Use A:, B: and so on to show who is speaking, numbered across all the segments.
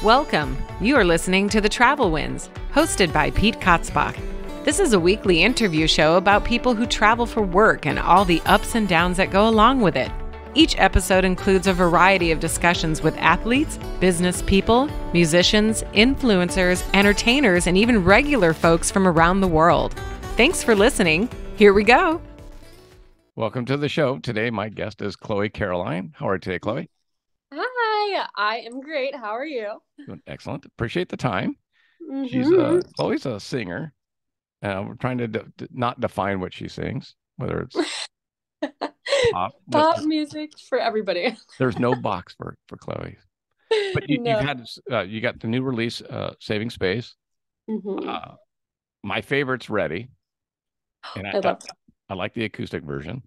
A: Welcome. You are listening to The Travel Winds, hosted by Pete Kotzbach. This is a weekly interview show about people who travel for work and all the ups and downs that go along with it. Each episode includes a variety of discussions with athletes, business people, musicians, influencers, entertainers, and even regular folks from around the world. Thanks for listening. Here we go.
B: Welcome to the show. Today, my guest is Chloe Caroline. How are you today, Chloe?
C: Hi, I am great. How are you?
B: Doing excellent. Appreciate the time.
C: Mm-hmm.
B: Chloe's a singer. We're trying to not define what she sings, whether it's pop.
C: Pop music for everybody.
B: There's no box for Chloe. But you got the new release, Saving Space.
C: Mm-hmm.
B: My favorite's Ready, and
C: I love that.
B: I like the acoustic version.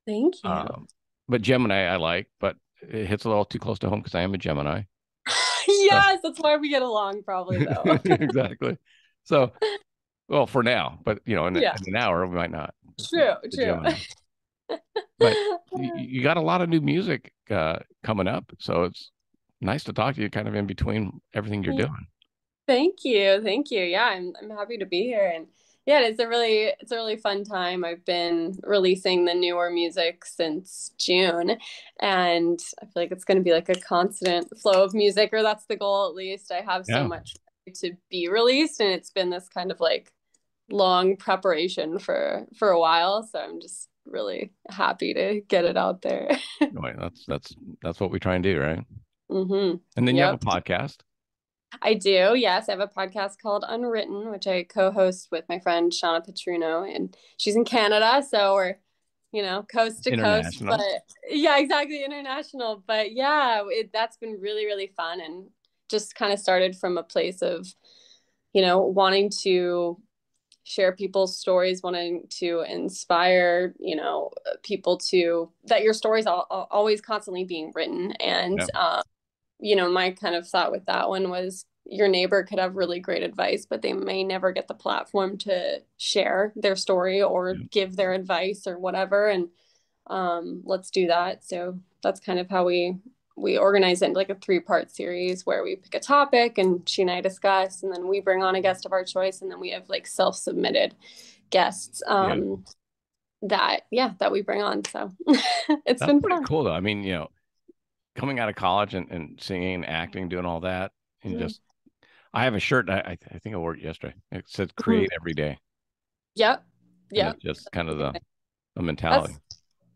C: Thank you.
B: But Gemini I like, but it hits a little too close to home because I am a Gemini.
C: Yes, that's why we get along, probably, though.
B: Exactly. So, well, for now, but in an hour we might not.
C: True.
B: But you got a lot of new music coming up, so it's nice to talk to you kind of in between everything you're doing.
C: Thank you. Yeah, I'm happy to be here, and yeah, it's a really fun time. I've been releasing the newer music since June, and I feel like it's going to be like a constant flow of music, or that's the goal at least. I have so much to be released, and it's been this kind of like long preparation for a while, so I'm just really happy to get it out there.
B: Right, that's what we try and do, right?
C: Mm-hmm.
B: And then you have a podcast.
C: I do, yes. I have a podcast called Unwritten, which I co-host with my friend Shauna Petruno, and she's in Canada, so we're, coast to coast. But yeah, exactly, international. But yeah, that's been really, really fun, and just kind of started from a place of, wanting to share people's stories, wanting to inspire, people that your stories are always constantly being written. And, my kind of thought with that one was your neighbor could have really great advice, but they may never get the platform to share their story or give their advice or whatever. And let's do that. So that's kind of how we organize it into like a 3-part series where we pick a topic and she and I discuss, and then we bring on a guest of our choice, and then we have like self-submitted guests that we bring on. So that's been
B: pretty
C: fun.
B: Cool though. I mean, coming out of college and singing, acting, doing all that, and just I have a shirt. I think I wore it yesterday. It says "Create every day."
C: Yep.
B: Just kind of the mentality.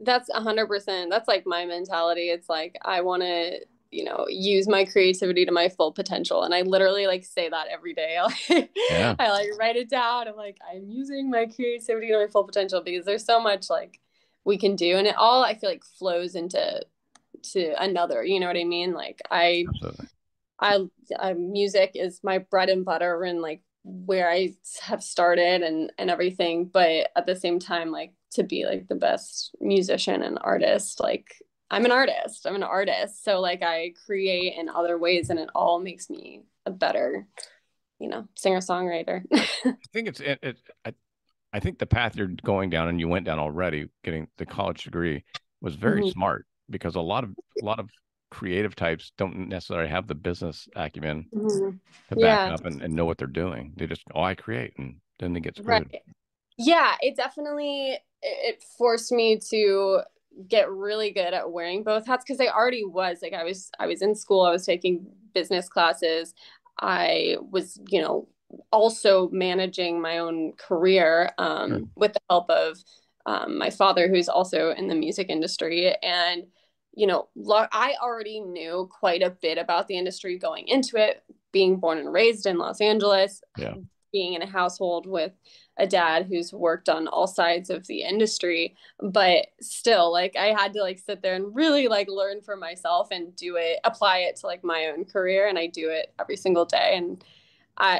C: That's 100%. That's like my mentality. It's like I want to, use my creativity to my full potential, and I literally like say that every day. I like write it down. I'm like, I'm using my creativity to my full potential because there's so much like we can do, and it all I feel like flows into another. You know what I mean? Like
B: Absolutely.
C: I music is my bread and butter, and like where I have started and everything, but at the same time, like to be like the best musician and artist, like I'm an artist, so like I create in other ways, and it all makes me a better singer-songwriter.
B: I think I think the path you're going down, and you went down already, getting the college degree, was very smart, because a lot of creative types don't necessarily have the business acumen to back up and know what they're doing. They just I create, and then they get screwed.
C: Right. Yeah, it definitely it forced me to get really good at wearing both hats, because I already was like I was in school, I was taking business classes, I was also managing my own career with the help of my father, who's also in the music industry. And I already knew quite a bit about the industry going into it, being born and raised in Los Angeles, being in a household with a dad who's worked on all sides of the industry. But still, like I had to like sit there and really like learn for myself and apply it to like my own career. And I do it every single day. And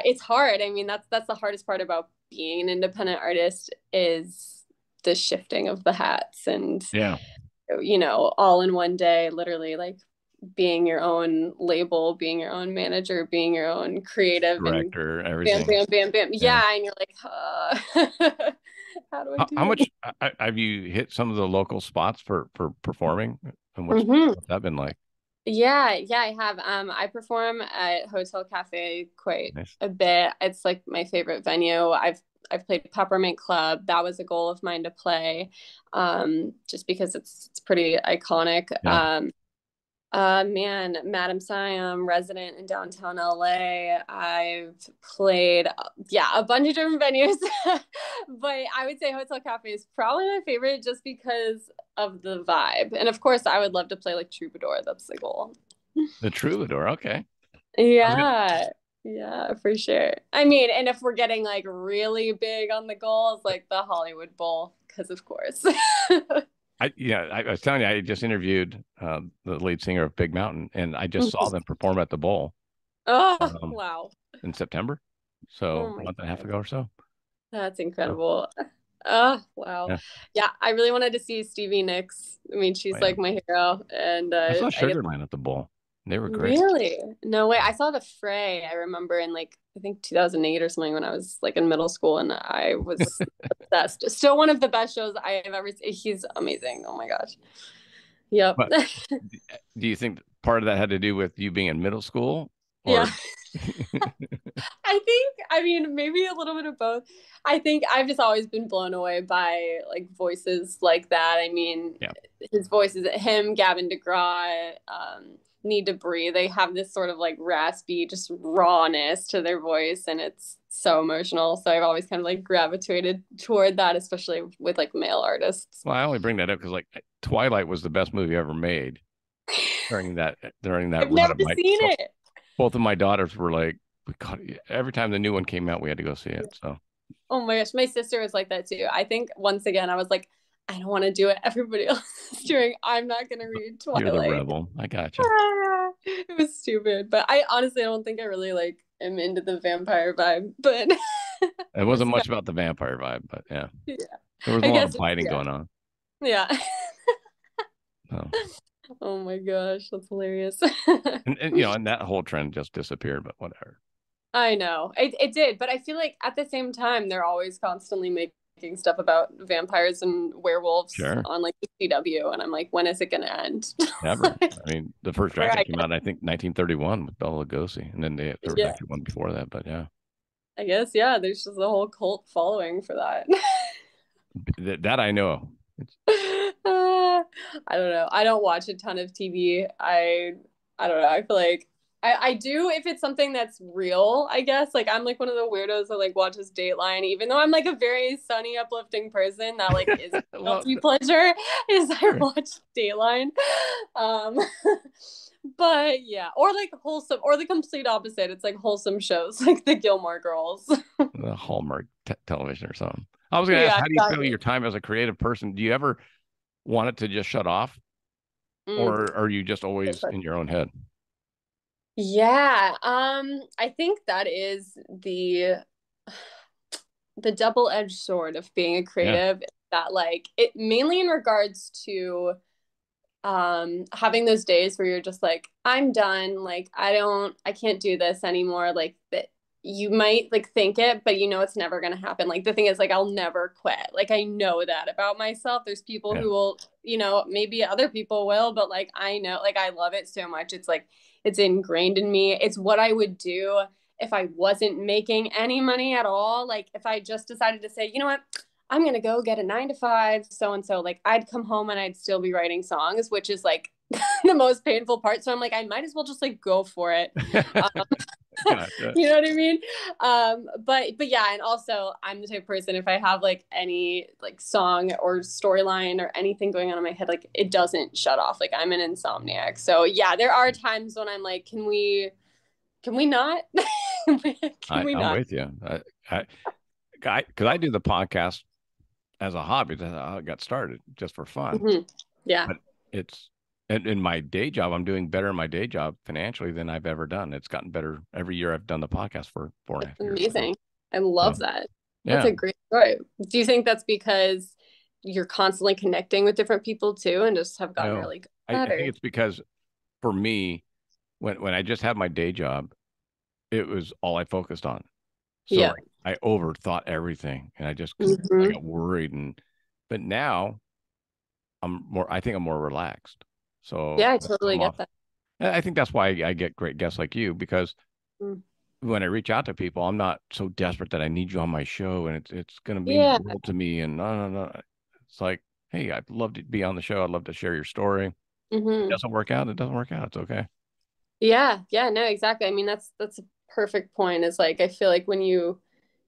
C: it's hard. I mean, that's the hardest part about being an independent artist, is the shifting of the hats, and all in one day, literally, like being your own label, being your own manager, being your own creative
B: director,
C: and
B: everything.
C: Bam. Yeah, and you're like, how do I do
B: how much have you hit some of the local spots for performing, and what's that been like?
C: Yeah, I have. I perform at Hotel Cafe quite
B: Nice.
C: a bit. It's like my favorite venue. I've played Peppermint Club. That was a goal of mine to play, just because it's pretty iconic.
B: Yeah.
C: Man, Madam Siam, resident in downtown LA. I've played, yeah, a bunch of different venues, but I would say Hotel Cafe is probably my favorite just because of the vibe. And of course, I would love to play like Troubadour. That's the goal.
B: The Troubadour. Okay. I was gonna,
C: Yeah, yeah, for sure. I mean, and if we're getting like really big on the goals, like the Hollywood Bowl, because of course.
B: I was telling you, I just interviewed the lead singer of Big Mountain, and I just saw them perform at the Bowl
C: Oh,
B: um,
C: wow.
B: in September,
C: Oh
B: so a
C: my
B: month and a half
C: God.
B: ago or so.
C: That's
B: So,
C: incredible. Oh, wow.
B: yeah,
C: Yeah, I really wanted to see Stevie Nicks. I mean,
B: oh,
C: she's
B: yeah.
C: like my hero. And
B: I saw
C: I guess
B: Sugarland at the Bowl. They were great.
C: really, no way. I saw the Fray, I remember in like, I think 2008 or something when I was like in middle school and I was obsessed. Still one of the best shows I have ever seen. He's amazing. Oh my gosh. Yep.
B: But do you think part of that had to do with you being in middle school,
C: Yeah.
B: or
C: I think, I mean, maybe a little bit of both. I think I've just always been blown away by like voices like that. I mean,
B: yeah,
C: his voices, him, Gavin DeGraw, Need to Breathe. They have this sort of like raspy, just rawness to their voice, and it's so emotional. So I've always kind of like gravitated toward that, especially with like male artists.
B: well, I only bring that up because like Twilight was the best movie ever made during that
C: I've
B: run
C: never
B: of my
C: seen it.
B: both of my daughters were like, God, every time the new one came out, we had to go see it. So
C: Oh my gosh, my sister was like that too. I think once again, I was like, I don't want to do it. Everybody else is doing. I'm not gonna read
B: you're the
C: Twilight.
B: rebel. I gotcha.
C: It was stupid, but I honestly don't think I really like am into the vampire vibe. But
B: It
C: this
B: wasn't
C: guy,
B: much about the vampire vibe, but yeah,
C: yeah,
B: there was a
C: I
B: lot
C: guess,
B: of biting
C: yeah,
B: going on.
C: yeah.
B: So,
C: Oh my gosh, that's hilarious.
B: and that whole trend just disappeared, but whatever.
C: I know it did, but I feel like at the same time they're always constantly making stuff about vampires and werewolves
B: Sure.
C: on like the CW, and I'm like, when is it gonna end?
B: Never. I mean, the first
C: Where
B: Dracula
C: I
B: came out, I think, 1931 with Bela Lugosi, and then there was
C: yeah,
B: actually one before that. But yeah,
C: I guess yeah. There's just a whole cult following for that.
B: that I know.
C: I don't know. I don't watch a ton of TV. I don't know. I feel like I do if it's something that's real, I guess. Like I'm like one of the weirdos that like watches Dateline, even though I'm like a very sunny, uplifting person that like is a
B: Well,
C: guilty pleasure is I
B: sure.
C: watch Dateline. Um but yeah, or like wholesome or the complete opposite. It's like wholesome shows like the Gilmore Girls.
B: The Hallmark television or something. I was going to ask,
C: Yeah,
B: how do you feel
C: exactly.
B: your time as a creative person? Do you ever want it to just shut off,
C: Mm.
B: or are you just always in your own head?
C: Yeah, I think that is the double-edged sword of being a
B: Yeah,
C: creative that like it mainly in regards to having those days where you're just like I'm done, like I can't do this anymore, like that you might like think it but you know it's never going to happen. Like the thing is like I'll never quit. Like I know that about myself. There's people
B: yeah.
C: who will, maybe other people will, but like I know like I love it so much. It's like it's ingrained in me. It's what I would do if I wasn't making any money at all. Like if I just decided to say, you know what, I'm gonna go get a 9 to 5, so and so. Like I'd come home and I'd still be writing songs, which is like the most painful part. So I'm like, I might as well just like go for it. Um,
B: Gotcha.
C: you know what I mean? But yeah, and also I'm the type of person if I have like any like song or storyline or anything going on in my head, like it doesn't shut off. Like I'm an insomniac. So yeah, there are times when I'm like, can we not? Can we
B: I'm
C: not?
B: with you. I, because I do the podcast as a hobby. That's how it got started, just for fun.
C: Mhm. Yeah.
B: But it's in my day job, I'm doing better in my day job financially than I've ever done. It's gotten better every year I've done the podcast for 4.5 years. So,
C: Amazing. I love
B: so,
C: that. That's
B: yeah.
C: a great story. Do you think that's because you're constantly connecting with different people too and just have gotten
B: No,
C: really good
B: I
C: at
B: think
C: it?
B: it's because for me, when I just had my day job, it was all I focused on. So
C: Yeah.
B: like I overthought everything, and I
C: Hmm.
B: got worried. But now I think I'm more relaxed. So
C: Yeah, I totally
B: I'm
C: get
B: off
C: that.
B: I think that's why I get great guests like you, because
C: Mm.
B: when I reach out to people, I'm not so desperate that I need you on my show and it's going to mean
C: Yeah.
B: the world to me. And no, no, no. It's like, hey, I'd love to be on the show. I'd love to share your story. It
C: Hmm.
B: doesn't work out. It doesn't work out. It's okay.
C: Yeah, yeah, no, exactly. I mean, that's a perfect point. Is like I feel like when you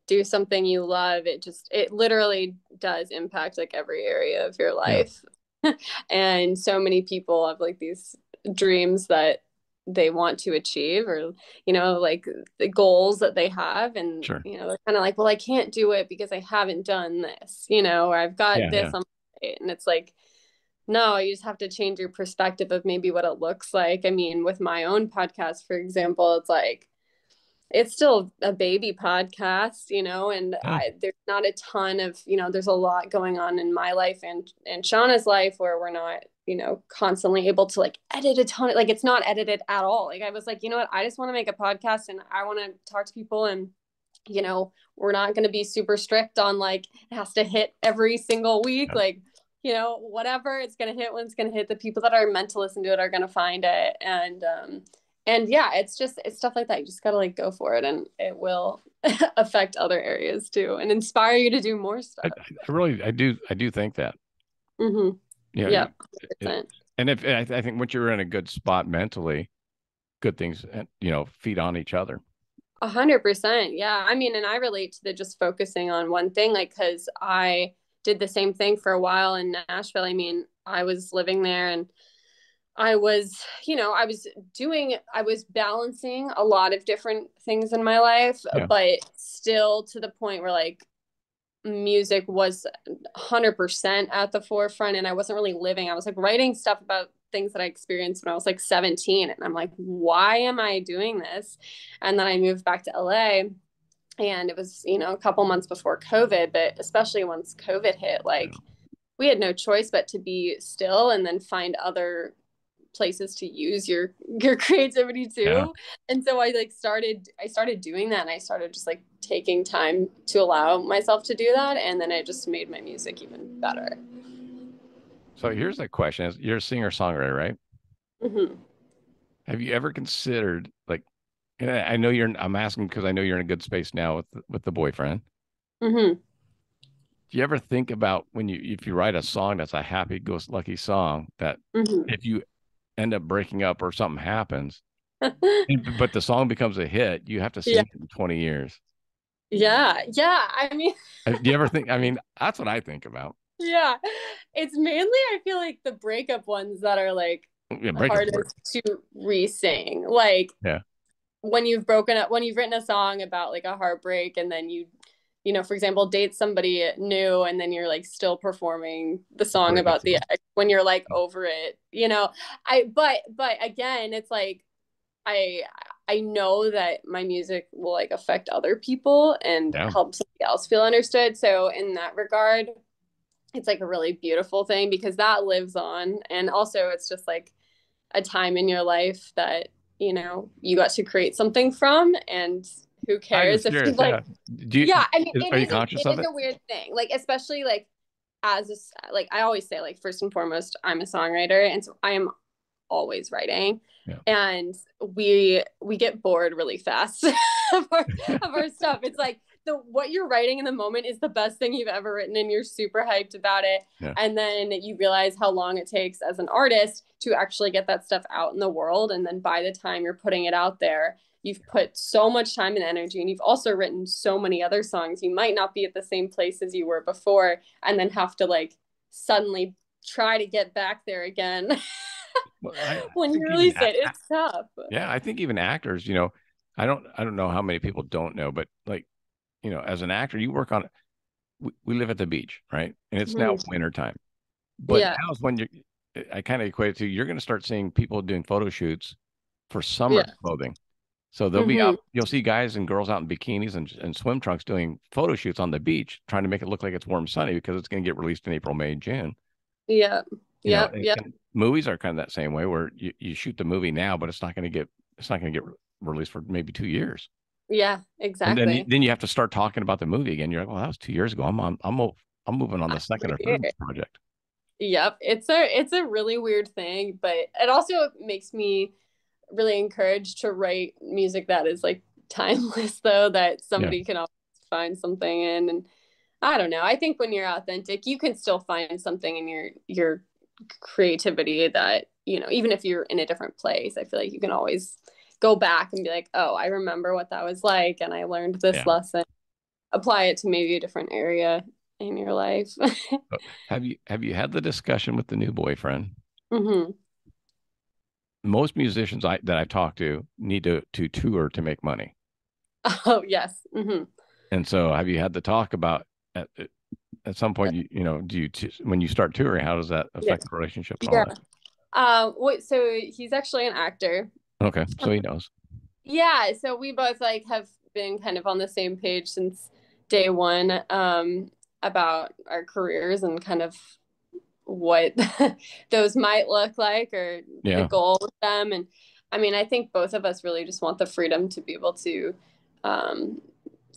C: do something you love, it literally does impact like every area of your
B: Yeah,
C: life. And so many people have like these dreams that they want to achieve, or like the goals that they have, and
B: sure.
C: they're kind of like, well, I can't do it because I haven't done this, or I've got
B: Yeah,
C: this
B: yeah.
C: on my plate. And it's like, no, you just have to change your perspective of maybe what it looks like. I mean, with my own podcast, for example, it's like it's still a baby podcast, and
B: Yeah,
C: there's not a ton of, there's a lot going on in my life and Shauna's life where we're not, constantly able to like edit a ton. Like it's not edited at all. Like I was like, you know what? I just want to make a podcast and I want to talk to people, and we're not going to be super strict on like it has to hit every single week.
B: yeah.
C: Like, whatever, it's going to hit when it's going to hit. The people that are meant to listen to it are going to find it. And yeah, it's stuff like that. You just got to like go for it, and it will affect other areas too and inspire you to do more
B: I,
C: stuff.
B: I really, I do think that.
C: Mm-hmm.
B: Yeah.
C: Yeah,
B: It,
C: 100%.
B: and if I think once you're in a good spot mentally, good things, feed on each other.
C: 100%. Yeah. I mean, and I relate to the just focusing on one thing, like, because I did the same thing for a while in Nashville. I mean, I was living there and I was, I was balancing a lot of different things in my life,
B: Yeah.
C: but still to the point where like music was 100% at the forefront, and I wasn't really living. I was like writing stuff about things that I experienced when I was like 17, and I'm like, why am I doing this? And then I moved back to LA, and it was, a couple months before COVID, but especially once COVID hit,
B: Yeah.
C: like we had no choice but to be still and then find other places to use your creativity
B: Yeah.
C: too. And so I started doing that, and I started just like taking time to allow myself to do that, and then it just made my music even better.
B: So here's the question: You're a singer-songwriter, right?
C: Hmm.
B: Have you ever considered like, and I know I'm asking because I know you're in a good space now with the boyfriend.
C: Hmm.
B: Do you ever think about if you write a song that's a happy go lucky song that
C: Hmm.
B: if you end up breaking up or something happens, but the song becomes a hit, you have to
C: Yeah,
B: sing it in 20 years?
C: yeah, yeah. I mean,
B: Do you ever think? I mean, that's what I think about.
C: yeah, it's mainly I feel like the breakup ones that are like
B: Yeah, breakups work.
C: hardest to re-sing. Like
B: Yeah,
C: when you've broken up, when you've written a song about like a heartbreak, and then for example, date somebody new, and then you're like still performing the
B: the
C: song
B: breakup
C: about the
B: song.
C: ex when you're like over it. But again, it's like I I know that my music will like affect other people and
B: Yeah,
C: help somebody else feel understood. So in that regard, it's like a really beautiful thing because that lives on. And also it's just like a time in your life that, you got to create something from, and who
B: I was
C: cares if you
B: curious.
C: like,
B: Yeah, do you
C: yeah, I mean,
B: are you conscious
C: it
B: of
C: is
B: it?
C: a weird thing. Like, especially like like I always say, like, first and foremost, I'm a songwriter. And so I am always writing,
B: Yeah.
C: and we get bored really fast of our stuff. It's like the what you're writing in the moment is the best thing you've ever written, and you're super hyped about it.
B: Yeah.
C: And then you realize how long it takes as an artist to actually get that stuff out in the world, and then by the time you're putting it out there, you've put so much time and energy, and you've also written so many other songs. You might not be at the same place as you were before, and then have to like suddenly try to get back there again.
B: Well, I
C: When you
B: think even
C: release it, it's tough.
B: yeah, I think even actors, I don't know how many people don't know, but like, as an actor, you work on we live at the beach, right? And it's now
C: Mhm.
B: winter time. But
C: Yeah,
B: now is when I kind of equate it to you're going to start seeing people doing photo shoots for summer
C: yeah.
B: clothing. So they'll be
C: Hmm.
B: out, you'll see guys and girls out in bikinis and swim trunks doing photo shoots on the beach, trying to make it look like it's warm, sunny because it's going to get released in April, May, June.
C: Yeah, yep, yep.
B: And movies are kind of that same way where you shoot the movie now, but it's not going to get released for maybe 2 years.
C: Yeah,
B: And then
C: exactly.
B: then you have to start talking about the movie again. You're like, well, that was 2 years ago. I'm moving on the second or third project.
C: Yep, it's a really weird thing, but it also makes me really encouraged to write music that is like timeless, though, that
B: Yeah.
C: somebody can always find something in. And I don't know. I think when you're authentic, you can still find something in your creativity that, you know, even if you're in a different place, I feel like you can always go back and be like, oh, I remember what that was like, and I learned this
B: Yeah.
C: lesson. Apply it to maybe a different area in your life.
B: Have you had the discussion with the new boyfriend?
C: Hmm.
B: Most musicians that I've talked to need to tour to make money.
C: Oh, yes. Hmm.
B: And so have you had the talk about at some point, do when you start touring, how does that
C: Yeah.
B: affect the relationship and all
C: Yeah.
B: that?
C: So he's actually an actor.
B: Okay. So he knows.
C: Yeah, so we both like have been kind of on the same page since day one, about our careers and kind of what those might look like, or the
B: Yeah.
C: goal with them. And I mean, I think both of us really just want the freedom to be able um,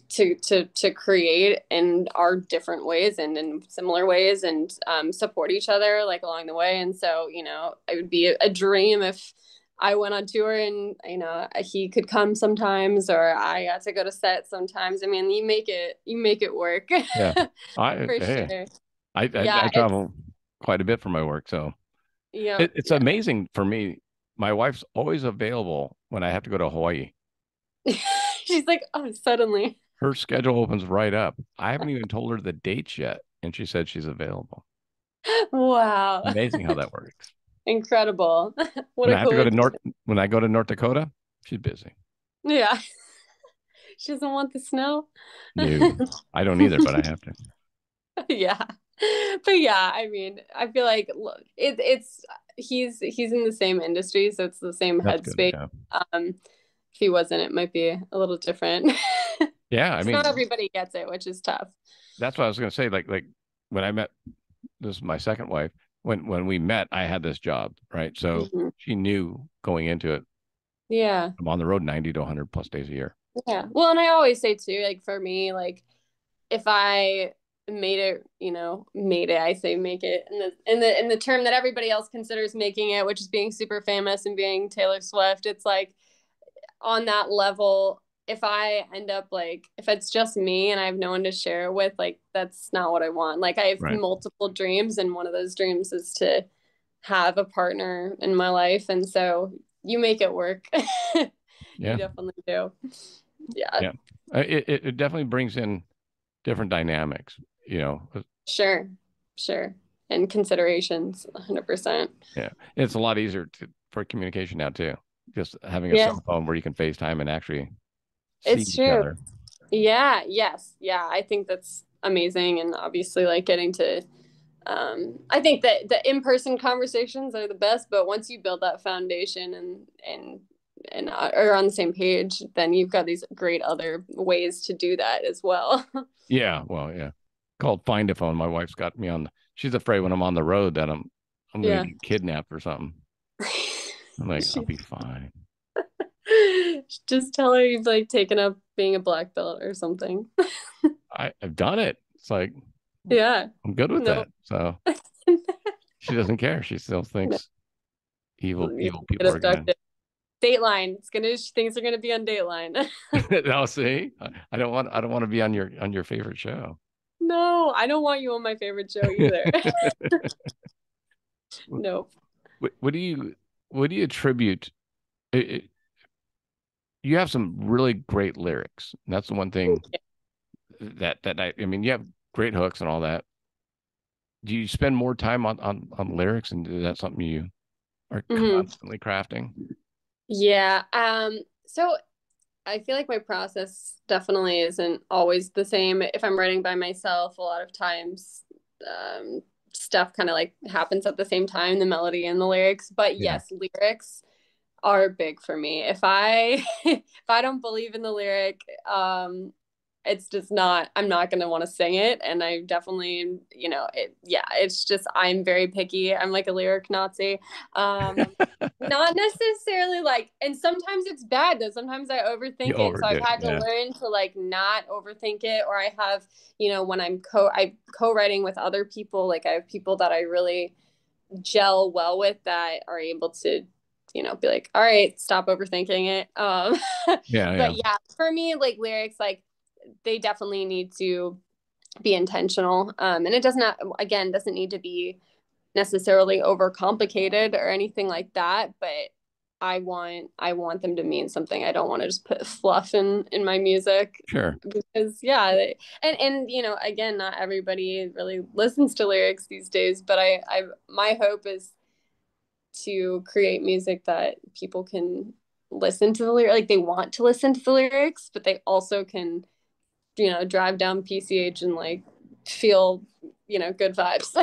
C: to create in our different ways and in similar ways, and support each other like along the way. And so, you know, it would be a dream if I went on tour and, you know, he could come sometimes, or I got to go to set sometimes. I mean, you make it work.
B: Yeah.
C: For
B: Hey,
C: sure.
B: I
C: Yeah, it's
B: travel quite a bit for my work, so
C: yeah,
B: it's amazing for me. My wife's always available when I have to go to Hawaii.
C: yeah. She's like, oh, suddenly.
B: Her schedule opens right up. I haven't even told her the dates yet, and she said she's available.
C: Wow.
B: Amazing how that works.
C: Incredible. What
B: When
C: a
B: I have to go to
C: coincidence.
B: When I go to North Dakota, she's busy.
C: Yeah. She doesn't want the snow.
B: No, I don't either, but I have to.
C: Yeah. But yeah, I mean, I feel like look, it's he's in the same industry, so it's the same
B: That's good.
C: headspace.
B: Yeah.
C: If he wasn't, it might be a little different.
B: Yeah. I
C: Not
B: mean,
C: everybody gets it, which is tough.
B: that's what I was going to say. Like when I met this is my second wife. When we met, I had this job, right? So
C: Mhm.
B: she knew going into it,
C: Yeah.
B: I'm on the road 90 to 100 plus days a year.
C: Yeah. Well, and I always say too, like for me, like if I made it, you know, made it, I say make it in the term that everybody else considers making it, which is being super famous and being Taylor Swift. It's like on that level, if I end up like if it's just me and I have no one to share it with, like that's not what I want. Like I have
B: Right.
C: multiple dreams, and one of those dreams is to have a partner in my life. And so you make it work. You
B: Yeah.
C: definitely do. Yeah.
B: Yeah. It definitely brings in different dynamics, you know.
C: Sure. Sure. And considerations, 100%.
B: Yeah. It's a lot easier for communication now too. Just having a
C: Yeah,
B: cell phone where you can FaceTime and actually see
C: it's
B: each
C: true.
B: other.
C: Yeah, yes. Yeah, I think that's amazing. And obviously like getting to I think that the in-person conversations are the best, but once you build that foundation and are on the same page, then you've got these great other ways to do that as well.
B: Yeah. Well, yeah. Called Find a Phone. My wife's got me on. She's afraid when I'm on the road that I'm going
C: Yeah.
B: to get kidnapped or something. I'm like, I'll
C: She,
B: be fine.
C: just tell her you've like taken up being a black belt or something.
B: I've done it. It's like
C: Yeah.
B: I'm good with
C: No.
B: that. So she doesn't care. She still
C: No,
B: thinks
C: you
B: evil
C: get
B: people are gonna.
C: abducted. Dateline. Things are gonna be on Dateline.
B: I'll see. I don't want to be on your favorite show.
C: No, I don't want you on my favorite show either.
B: What,
C: No.
B: what do you attribute? It, you have some really great lyrics. And that's the one thing that I mean, you have great hooks and all that. Do you spend more time on lyrics, and is that something you are
C: Hmm.
B: constantly crafting?
C: Yeah. So I feel like my process definitely isn't always the same. If I'm writing by myself, a lot of times um, stuff kind of like happens at the same time, the melody and the lyrics. But
B: Yeah.
C: yes, lyrics are big for me. If I if I don't believe in the lyric, it's just not I'm not going to want to sing it. And I definitely, you know, it's just I'm very picky. I'm like a lyric Nazi. Not necessarily like, and sometimes it's bad though. Sometimes I
B: You
C: overthink it. So
B: overdo
C: I've
B: it.
C: had to
B: Yeah.
C: learn to like not overthink it. Or I have, you know, when I co-writing with other people, like I have people that I really gel well with that are able to you know, be like, all right, stop overthinking it.
B: Yeah, yeah.
C: But yeah, for me, like lyrics, like they definitely need to be intentional. And it does not, again, doesn't need to be necessarily overcomplicated or anything like that, but I want them to mean something. I don't want to just put fluff in my music
B: Sure.
C: because yeah, and you know, again, not everybody really listens to lyrics these days, but I my hope is to create music that people can listen to the lyrics, like they want to listen to the lyrics, but they also can, you know, drive down PCH and like feel, you know, good vibes.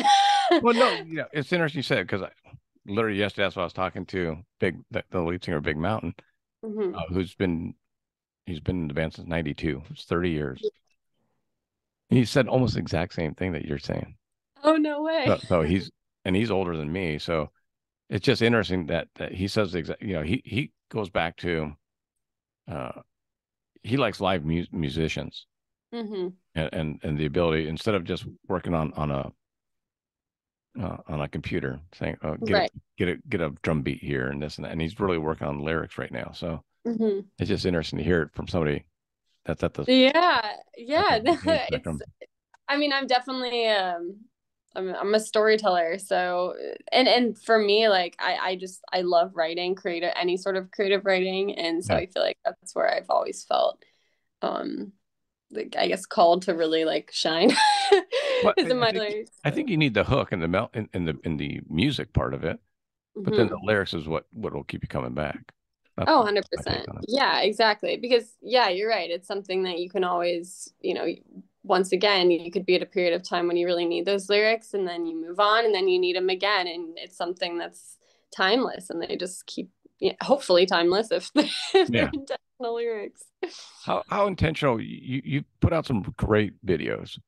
B: Well, no, it's interesting you said because literally yesterday that's what I was talking to the lead singer of Big Mountain,
C: Mm-hmm.
B: he's been in the band since '92. It's 30 years. And he said almost the exact same thing that you're saying.
C: Oh, no way.
B: So he's older than me, so it's just interesting that he says the exact. He goes back to uh, he likes live musicians
C: Mm-hmm.
B: and the ability instead of just working on a computer saying, oh,
C: Right.
B: get a drum beat here and this and that. And he's really working on lyrics right now. So
C: Mm-hmm.
B: it's just interesting to hear it from somebody that's at the
C: Yeah. Yeah.
B: beginning
C: It's,
B: spectrum.
C: I mean, I'm definitely, I'm a storyteller. So, and for me, like, I love writing, creative, any sort of creative writing. And so
B: Yeah.
C: I feel like that's where I've always felt, um, like, I guess called to really like shine
B: Well,
C: is in
B: I
C: my
B: think
C: life.
B: I
C: So.
B: think you need the hook and the mel in the music part of it, but then the
C: Mhm.
B: lyrics is what will keep you coming back. That's
C: Oh,
B: my take
C: 100%.
B: on it.
C: Yeah, exactly. Because yeah, you're right. It's something that you can always, you know, once again, you could be at a period of time when you really need those lyrics and then you move on and then you need them again. And it's something that's timeless and they just keep, yeah, hopefully timeless if, if they're
B: Yeah.
C: intentional lyrics.
B: How intentional you put out some great videos.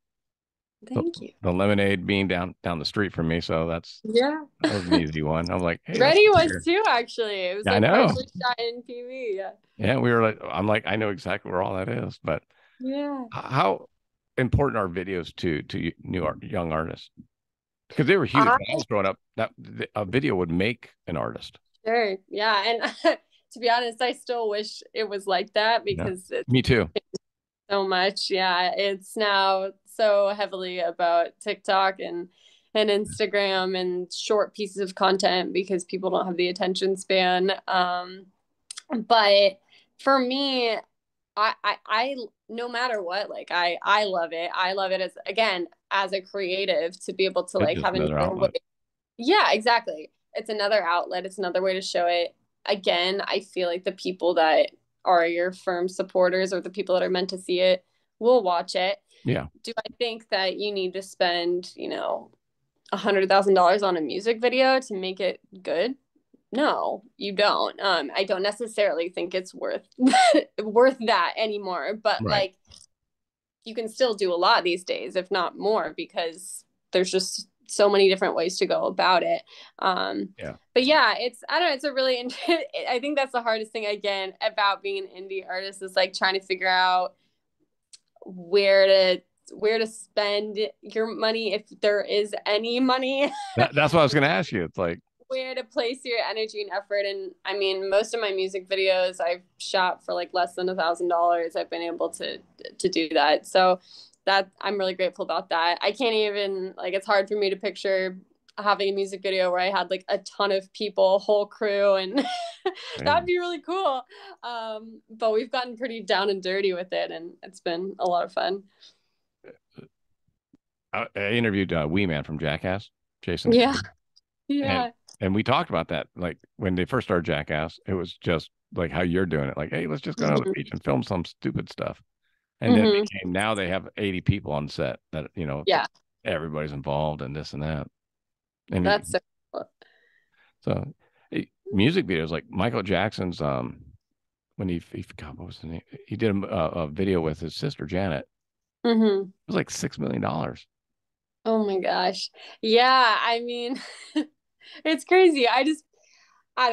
B: The,
C: Thank you.
B: the lemonade being down the street from me, so
C: Yeah.
B: that was an easy one. I'm like, hey, let's
C: Ready
B: get
C: was
B: here.
C: too, actually. It was
B: Yeah, I
C: like
B: know.
C: partially shot in PV. Yeah.
B: Yeah, we were like, I'm like, I know exactly where all that is, but
C: Yeah.
B: how important are videos to young artists? Because they were huge
C: I
B: when I was growing up. A video would make an artist.
C: Sure. Yeah. And to be honest, I still wish it was like that
B: Yeah,
C: because it's
B: me too.
C: so much. Yeah. It's now so heavily about TikTok and Instagram and short pieces of content because people don't have the attention span. But for me, I no matter what, like I love it. I love it as again as a creative to be able to
B: It's
C: like
B: just
C: have
B: another
C: another way.
B: outlet.
C: Yeah, exactly. It's another outlet. It's another way to show it. Again, I feel like the people that are your firm supporters or the people that are meant to see it will watch it.
B: Yeah,
C: Do I think that you need to spend, you know, $100,000 on a music video to make it good? No, you don't. I don't necessarily think it's worth worth that anymore. But
B: right.
C: like, you can still do a lot these days, if not more, because there's just so many different ways to go about it.
B: Yeah,
C: But yeah, it's I don't know. It's a really I think that's the hardest thing again about being an indie artist is like trying to figure out where to where to spend your money if there is any money.
B: that's what I was going to ask you. It's like,
C: Where to place your energy and effort. And I mean, most of my music videos I've shot for like less than $1,000. I've been able to do that. So that I'm really grateful about that. I can't even like it's hard for me to picture having a music video where I had like a ton of people, whole crew, and that'd be really cool. But we've gotten pretty down and dirty with it, and it's been a lot of fun.
B: I interviewed Wee Man from Jackass, Jason,
C: Yeah,
B: and
C: yeah.
B: and we talked about that. Like when they first started Jackass, it was just like how you're doing it. Like, hey, let's just go down to the beach and film some stupid stuff. And then
C: Mm-hmm.
B: became now they have 80 people on set that
C: Yeah,
B: everybody's involved and this and that. And
C: that's so cool.
B: so music videos like Michael Jackson's when he God, what was the name? He did a video with his sister Janet.
C: Mm-hmm.
B: It was like $6 million.
C: Oh my gosh. Yeah, I mean, it's crazy. I don't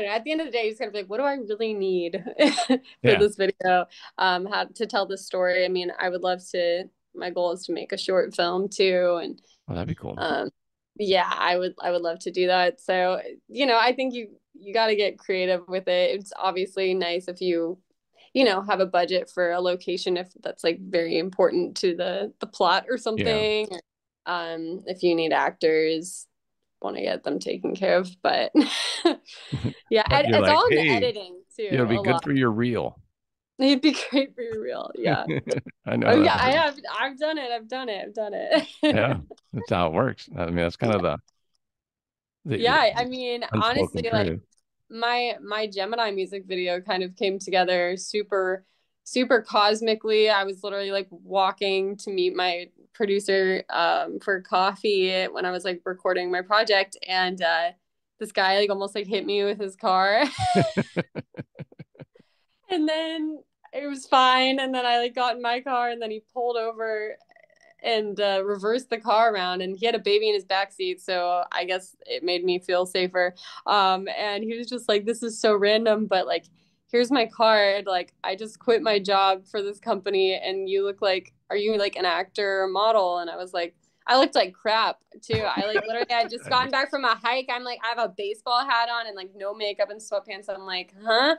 C: know. At the end of the day, you just kind of like, what do I really need for
B: Yeah.
C: this video? How to tell this story. I mean, I would love to, my goal is to make a short film too. And
B: Well, that'd be cool.
C: um, yeah, I would love to do that. So, you know, I think you got to get creative with it. It's obviously nice if you know, have a budget for a location if that's like very important to the plot or
B: Yeah.
C: something. If you need actors, want to get them taken care of. But yeah,
B: But you're
C: it's
B: like,
C: all in the
B: hey,
C: editing too,
B: it'll be
C: a
B: good
C: lot.
B: for your reel.
C: It'd be great for your reel. Yeah.
B: I
C: Oh
B: know
C: yeah,
B: that.
C: I've done it. I've done it. I've done
B: Yeah,
C: it.
B: that's how it works. I mean, that's kind of the
C: Yeah, I mean,
B: unspoken
C: honestly, like
B: truth.
C: my Gemini music video kind of came together super cosmically. I was literally like walking to meet my producer for coffee when I was like recording my project, and this guy like almost like hit me with his car. And then it was fine, and then I like got in my car, and then he pulled over and reversed the car around, and he had a baby in his back seat, so I guess it made me feel safer. And he was just like, this is so random, but like, here's my card, like I just quit my job for this company, and you look like, are you like an actor or model? And I was like, I looked like crap too. I like literally I had just gotten back from a hike. I'm like, I have a baseball hat on and like no makeup and sweatpants. I'm like, huh?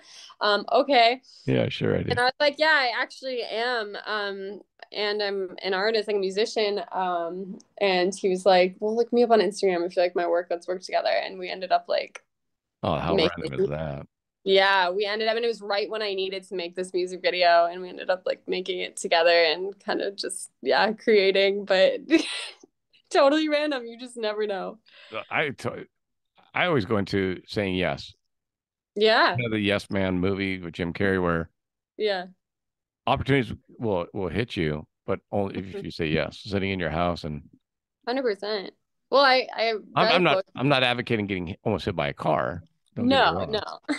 C: Okay.
B: Yeah, sure I do.
C: And I was like, yeah, I actually am. And I'm an artist, like a musician. And he was like, well, look me up on Instagram if you like my work. Let's work together. And we ended up like
B: Oh, how
C: making,
B: random is that?
C: yeah, we ended up, and it was right when I needed to make this music video. And we ended up like making it together and kind of just, yeah, creating, but totally random. You just never know.
B: I t- I always go into saying yes.
C: Yeah.
B: You know, the Yes Man movie with Jim Carrey, where
C: Yeah.
B: opportunities will hit you, but only if you say yes. Sitting in your house, and
C: 100%. Well, I
B: I'm
C: read a
B: I'm not
C: book.
B: I'm not advocating getting almost hit by a car. Don't get me
C: No,
B: wrong.
C: no.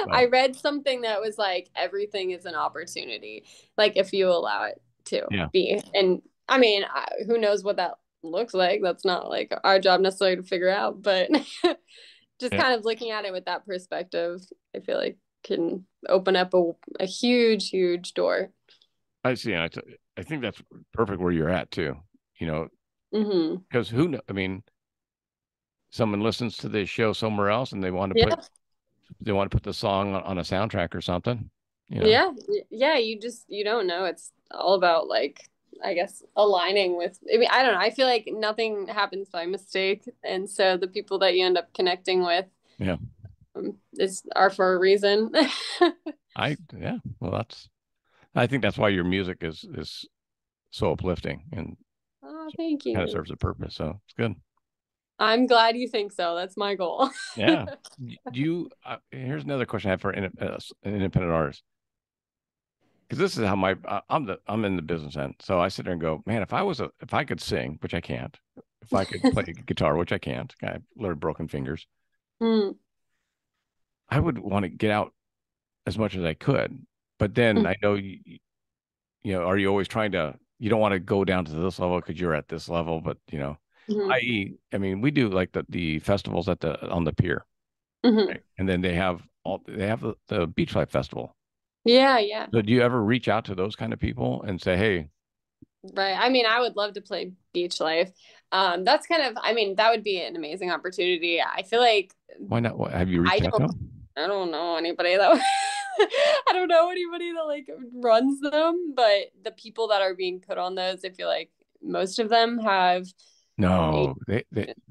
B: But
C: I read something that was like everything is an opportunity, like if you allow it to
B: yeah,
C: be. And I mean, who knows what that looks like? That's not like our job necessarily to figure out, but just
B: yeah,
C: kind of looking at it with that perspective, I feel like can open up a huge door.
B: I see. I think that's perfect where you're at too. You know,
C: Hmm.
B: because who know? I mean, someone listens to this show somewhere else, and
C: Yeah.
B: they want to put the song on a soundtrack or something. You know.
C: Yeah. Yeah. You don't know. It's all about like, I guess, aligning with, I mean, I don't know. I feel like nothing happens by mistake. And so the people that you end up connecting with
B: Yeah.
C: are for a reason.
B: Yeah. Well, I think that's why your music is so uplifting and
C: Oh, thank
B: kind of
C: you.
B: serves a purpose. So it's good.
C: I'm glad you think so. That's my goal.
B: Yeah. Do you, here's another question I have for an independent artist. Because this is how I'm in the business end. So I sit there and go, man, if I could sing, which I can't, if I could play guitar, which I can't, I have literally broken fingers,
C: Mm,
B: I would want to get out as much as I could. But then
C: mm,
B: I know are you always trying to, you don't want to go down to this level because you're at this level, but
C: mhm,
B: i.e., I mean, we do like the festivals on the pier,
C: mhm.
B: right? And then they have the Beach Life Festival.
C: Yeah, yeah.
B: So do you ever reach out to those kind of people and say, hey,
C: Right. I mean, I would love to play beach life. That's kind of, I mean, that would be an amazing opportunity. I feel like
B: why not? Have you
C: I
B: reached out to
C: don't
B: them?
C: I don't know anybody that I don't know anybody that like runs them, but the people that are being put on those, I feel like most of them have a
B: No,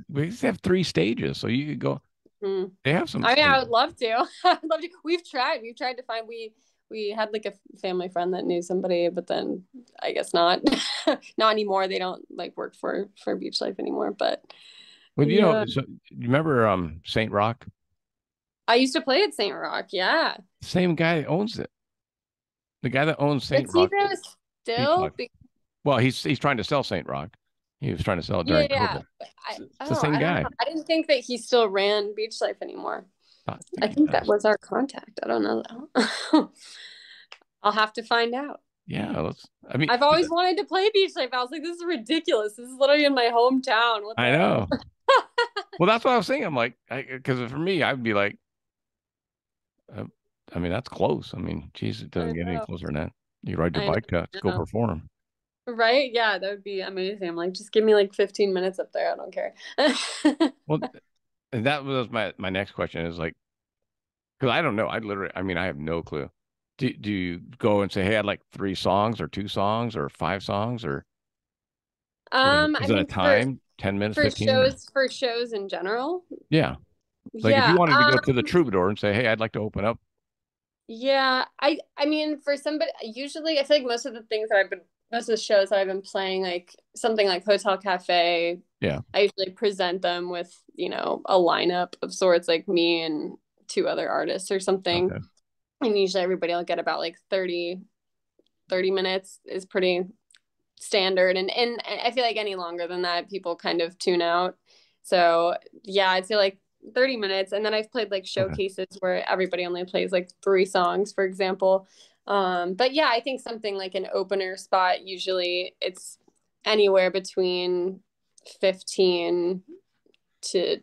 B: we used to have three stages, so you could go.
C: hmm.
B: They have some
C: I mean,
B: stages.
C: I would love to. I'd love to. We've tried to find we had like a family friend that knew somebody, but then I guess not. Not anymore. They don't like work for Beach Life anymore, but
B: Well,
C: yeah.
B: so you remember Saint Rock?
C: I used to play at St. Rock. Yeah.
B: Same guy owns it. The guy that owns Saint
C: Is he
B: Rock
C: there
B: Beach
C: still?
B: Life. Well, he's trying to sell Saint Rock. He was trying to sell it
C: Yeah,
B: during
C: yeah.
B: COVID.
C: But
B: It's the same
C: I don't know.
B: guy.
C: I didn't think that he still ran Beach Life anymore.
B: I
C: I
B: think he
C: think that
B: does.
C: was our contact. I don't know though. I'll have to find out.
B: Yeah, let's. I mean,
C: I've always wanted to play Beach Life. I was like, this is ridiculous. This is literally in my hometown. What the
B: I
C: hell?
B: know. Well, that's what I was saying. I'm like, because for me, I'd be like, uh, I mean, that's close. I mean, geez, it
C: I
B: doesn't get any
C: know.
B: closer than that. You ride your
C: I
B: bike to go
C: know.
B: perform.
C: Right? Yeah, that would be amazing. I'm like, just give me like 15 minutes up there. I don't care.
B: Well, And that was my next question is like, because I don't know. I mean, I have no clue. Do you go and say, hey, I'd like 3 songs or 2 songs or 5 songs or
C: I
B: is it a
C: mean,
B: time? 10 minutes, 15?
C: for shows in general.
B: Yeah. Like if you
C: Yeah.
B: wanted to go to the Troubadour and say, hey, I'd like to open up.
C: Yeah. I mean, for somebody, usually I feel like most of the shows that I've been playing, like something like Hotel Cafe,
B: Yeah.
C: I usually present them with, a lineup of sorts, like me and two other artists or something.
B: Okay.
C: And usually everybody will get about like 30 minutes is pretty standard. And I feel like any longer than that, people kind of tune out. So yeah, I'd say like 30 minutes. And then I've played like
B: Okay.
C: showcases where everybody only plays like 3 songs, for example. But yeah, I think something like an opener spot, usually it's anywhere between 15 to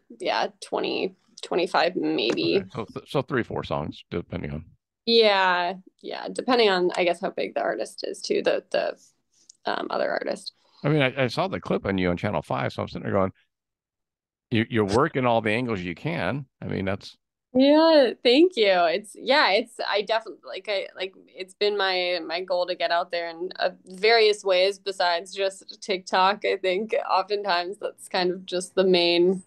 C: 20, 25 maybe.
B: Okay. So 3, 4 songs, depending on.
C: Yeah, depending on, I guess, how big the artist is too, the other artist.
B: I mean, I saw the clip on you on Channel 5, so I'm sitting there going, you're working all the angles you can. I mean, that's
C: Yeah, thank you. It's I definitely like it's been my goal to get out there in various ways besides just TikTok. I think oftentimes that's kind of just the main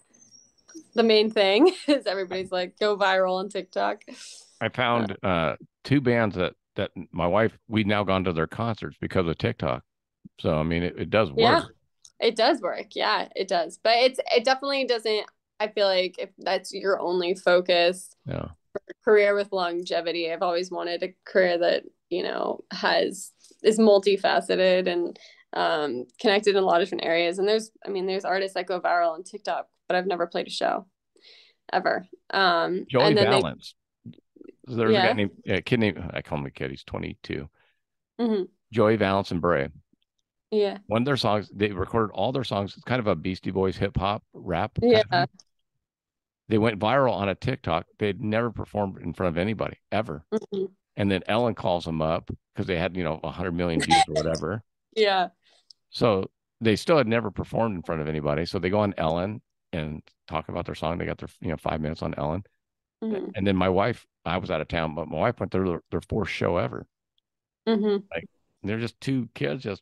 C: thing is everybody's like go viral on TikTok.
B: I found 2 bands that my wife, we've now gone to their concerts because of TikTok. So I mean, it does
C: Yeah,
B: work.
C: it does work. Yeah, it does. But it definitely doesn't. I feel like if that's your only focus,
B: Yeah.
C: career with longevity. I've always wanted a career that, is multifaceted and connected in a lot of different areas. And there's artists that go viral on TikTok, but I've never played a show ever.
B: Joey
C: And then
B: Valance. There's a guy
C: yeah.
B: named a kid named, I call him a kid, he's 22.
C: Hmm.
B: Joey Valance and Bray.
C: Yeah.
B: One of their songs, they recorded all their songs. It's kind of a Beastie Boys hip hop rap kind of
C: Yeah.
B: thing. They went viral on a TikTok. They'd never performed in front of anybody ever.
C: Hmm.
B: And then Ellen calls them up because they had, 100 million views or whatever.
C: Yeah.
B: So they still had never performed in front of anybody. So they go on Ellen and talk about their song. They got their, 5 minutes on Ellen.
C: Hmm.
B: And then my wife, I was out of town, but my wife went to their 4th show ever.
C: Hmm.
B: Like they're just 2 kids just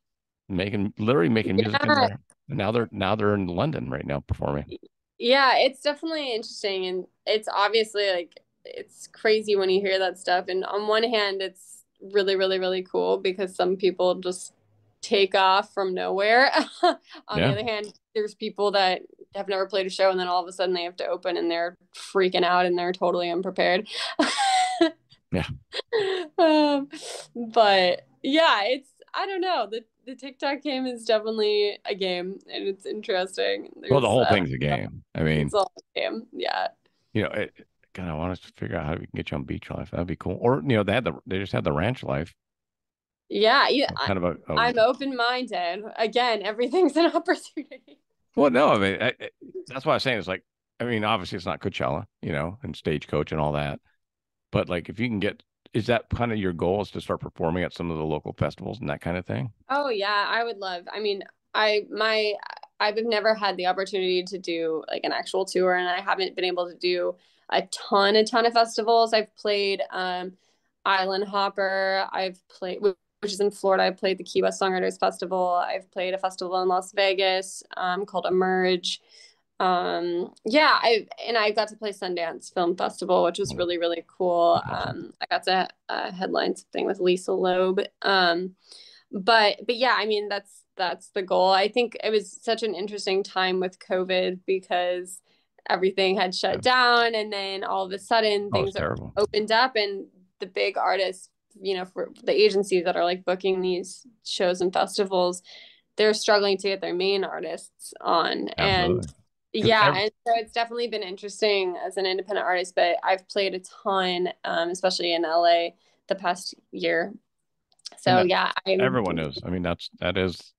B: literally making music in
C: Yeah.
B: there. And now they're in London right now performing.
C: Yeah, it's definitely interesting. And it's obviously like, it's crazy when you hear that stuff. And on one hand, it's really, really, really cool because some people just take off from nowhere. On the
B: Yeah.
C: other hand, there's people that have never played a show and then all of a sudden they have to open and they're freaking out and they're totally unprepared.
B: Yeah.
C: Um, but yeah, I don't know. The TikTok game is definitely a game and it's interesting.
B: Well, the
C: There's
B: whole thing's a game. I mean,
C: it's all a game. Yeah.
B: God, I want us to figure out how we can get you on Beach Life. That'd be cool. Or, they just had the Ranch Life,
C: Yeah,
B: kind of
C: I'm open-minded. Again, everything's an opportunity.
B: well, no, I mean, that's why I was saying it's like, I mean, obviously it's not Coachella, and Stagecoach and all that. But like, if you can is that kind of your goal is to start performing at some of the local festivals and that kind of thing?
C: Oh yeah, I would love. I mean, I've never had the opportunity to do like an actual tour, and I haven't been able to do a ton of festivals. I've played Island Hopper. I've played, which is in Florida. I played the Key West Songwriters Festival. I've played a festival in Las Vegas called Emerge. Yeah, I got to play Sundance Film Festival, which was really, really cool.
B: Awesome.
C: I got to headline something with Lisa Loeb. But yeah, I mean that's the goal. I think it was such an interesting time with COVID because everything had shut down and then all of a sudden
B: Oh, it's
C: things are
B: terrible.
C: opened up and the big artists, for the agencies that are like booking these shows and festivals, they're struggling to get their main artists on. And
B: Absolutely.
C: yeah, and so it's definitely been interesting as an independent artist, but I've played a ton, especially in LA the past year. So yeah,
B: everyone is. I mean, that is.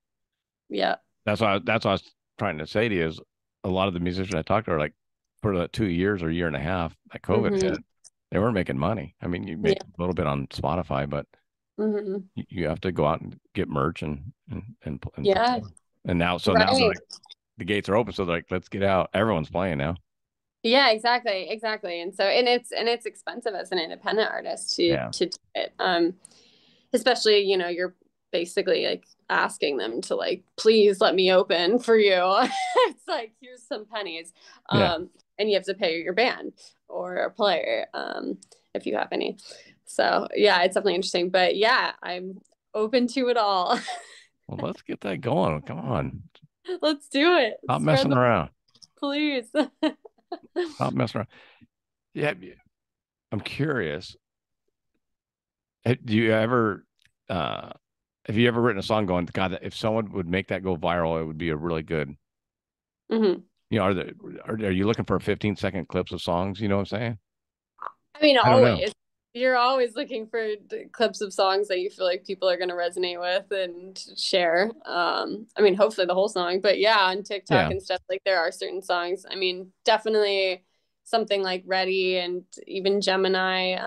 C: Yeah.
B: That's what I was trying to say to you is a lot of the musicians I talked to are like for the 2 years or year and a half that COVID hit, they weren't making money. I mean, you make a little bit on Spotify, but you have to go out and get merch and
C: yeah.
B: perform. And now, so now they're like, the gates are open, so they're like, let's get out. Everyone's playing now.
C: Yeah, exactly. And so, and it's expensive as an independent artist
B: Yeah.
C: to do it. Especially, you know, you're basically like asking them to like, please let me open for you. It's like, here's some pennies.
B: Yeah.
C: And you have to pay your band or a player, if you have any. So yeah, it's definitely interesting. But yeah, I'm open to it all.
B: Well, let's get that going. Come on.
C: Let's do it.
B: Stop
C: Spread
B: messing
C: the
B: around.
C: please.
B: Stop messing around. Yeah. I'm curious. Do you ever, uh, have you ever written a song going, God, if someone would make that go viral, it would be a really good,
C: Hmm.
B: you know, are you looking for 15-second clips of songs? You know what I'm saying?
C: I mean,
B: I don't know.
C: always. You're always looking for clips of songs that you feel like people are going to resonate with and share. I mean, hopefully the whole song, but yeah, on TikTok
B: Yeah.
C: and stuff, like there are certain songs. I mean, definitely something like Ready and even Gemini,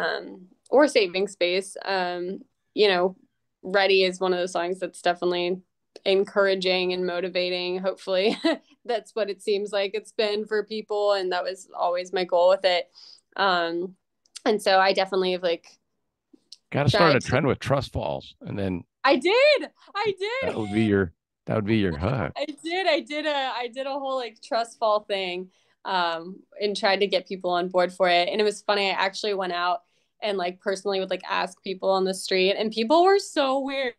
C: or Saving Space. You know, Ready is one of those songs that's definitely encouraging and motivating. Hopefully, that's what it seems like it's been for people, and that was always my goal with it. Um, and so I definitely have like
B: Got to start a
C: tried to.
B: trend with trust falls, and then
C: I did. I
B: that
C: did.
B: would be your that would be your hook.
C: I did a whole like trust fall thing, and tried to get people on board for it. And it was funny. I actually went out and like personally would like ask people on the street, and people were so weird.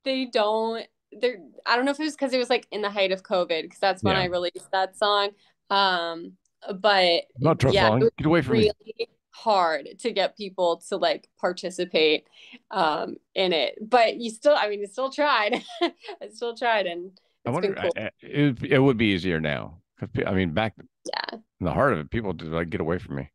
C: They don't. They're. I don't know if it was because it was like in the height of COVID, because that's when
B: Yeah.
C: I released that song. Um, but
B: Not trust
C: yeah, it
B: falling.
C: was
B: Get away from me.
C: really hard to get people to like participate in it. But you still, I mean, you still tried. I still tried, and
B: I
C: it's been
B: wonder.
C: cool.
B: It would be easier now because I mean, back
C: Yeah,
B: in the heart of it, people would like get away from me.